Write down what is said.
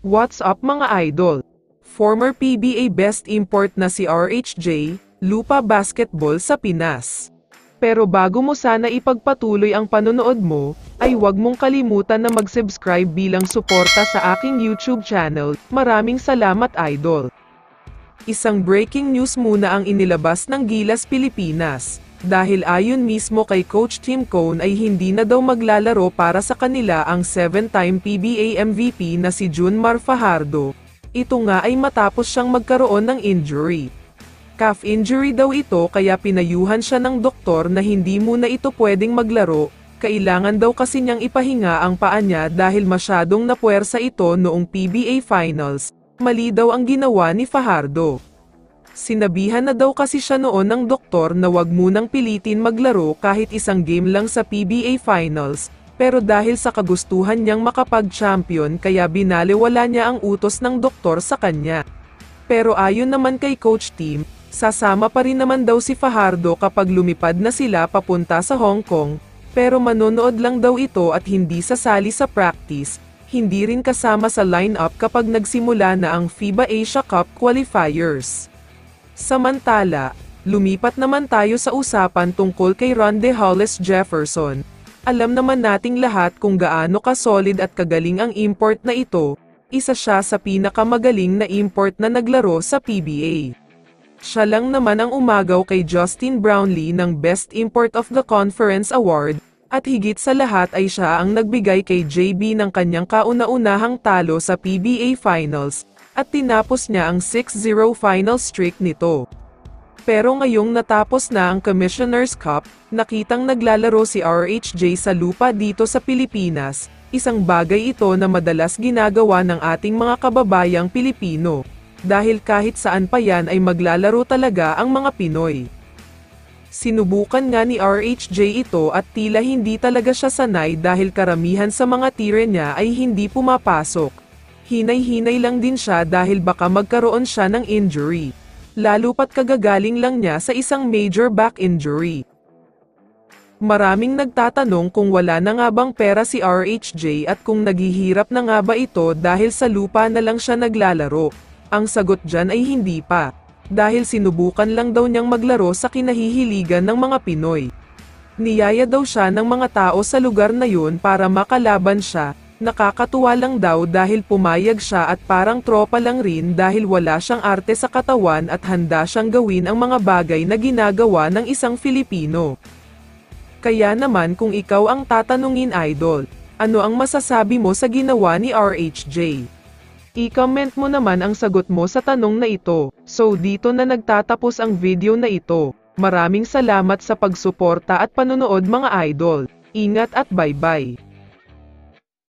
What's up mga idol? Former PBA best import na si RHJ, lupa basketball sa Pinas. Pero bago mo sana ipagpatuloy ang panonood mo, ay huwag mong kalimutan na mag-subscribe bilang suporta sa aking YouTube channel. Maraming salamat idol. Isang breaking news muna ang inilabas ng Gilas Pilipinas. Dahil ayon mismo kay Coach Tim Cone ay hindi na daw maglalaro para sa kanila ang 7-time PBA MVP na si Junmar Fajardo. Ito nga ay matapos siyang magkaroon ng injury. Calf injury daw ito kaya pinayuhan siya ng doktor na hindi muna ito pwedeng maglaro, kailangan daw kasi niyang ipahinga ang paa niya dahil masyadong napuwersa ito noong PBA Finals. Mali daw ang ginawa ni Fajardo. Sinabihan na daw kasi siya noon ng doktor na wag munang pilitin maglaro kahit isang game lang sa PBA Finals, pero dahil sa kagustuhan niyang makapag-champion kaya binaliwala niya ang utos ng doktor sa kanya. Pero ayon naman kay Coach Tim, sasama pa rin naman daw si Fajardo kapag lumipad na sila papunta sa Hong Kong, pero manonood lang daw ito at hindi sasali sa practice, hindi rin kasama sa lineup kapag nagsimula na ang FIBA Asia Cup qualifiers. Samantala, lumipat naman tayo sa usapan tungkol kay Rondae Hollis Jefferson. Alam naman nating lahat kung gaano ka-solid at kagaling ang import na ito, isa siya sa pinakamagaling na import na naglaro sa PBA. Siya lang naman ang umagaw kay Justin Brownlee ng Best Import of the Conference Award, at higit sa lahat ay siya ang nagbigay kay JB ng kanyang kauna-unahang talo sa PBA Finals, at tinapos niya ang 6-0 final streak nito. Pero ngayong natapos na ang Commissioner's Cup, nakitang naglalaro si RHJ sa lupa dito sa Pilipinas, isang bagay ito na madalas ginagawa ng ating mga kababayang Pilipino, dahil kahit saan pa yan ay maglalaro talaga ang mga Pinoy. Sinubukan nga ni RHJ ito at tila hindi talaga siya sanay dahil karamihan sa mga tire niya ay hindi pumapasok. Hinay-hinay lang din siya dahil baka magkaroon siya ng injury. Lalo pat kagagaling lang niya sa isang major back injury. Maraming nagtatanong kung wala na nga bang pera si RHJ at kung naghihirap na nga ba ito dahil sa lupa na lang siya naglalaro. Ang sagot dyan ay hindi pa. Dahil sinubukan lang daw niyang maglaro sa kinahihiligan ng mga Pinoy. Niyaya daw siya ng mga tao sa lugar na yun para makalaban siya. Nakakatuwa lang daw dahil pumayag siya at parang tropa lang rin dahil wala siyang arte sa katawan at handa siyang gawin ang mga bagay na ginagawa ng isang Filipino. Kaya naman kung ikaw ang tatanungin idol, ano ang masasabi mo sa ginawa ni RHJ? I-comment mo naman ang sagot mo sa tanong na ito. So dito na nagtatapos ang video na ito. Maraming salamat sa pagsuporta at panonood mga idol. Ingat at bye-bye.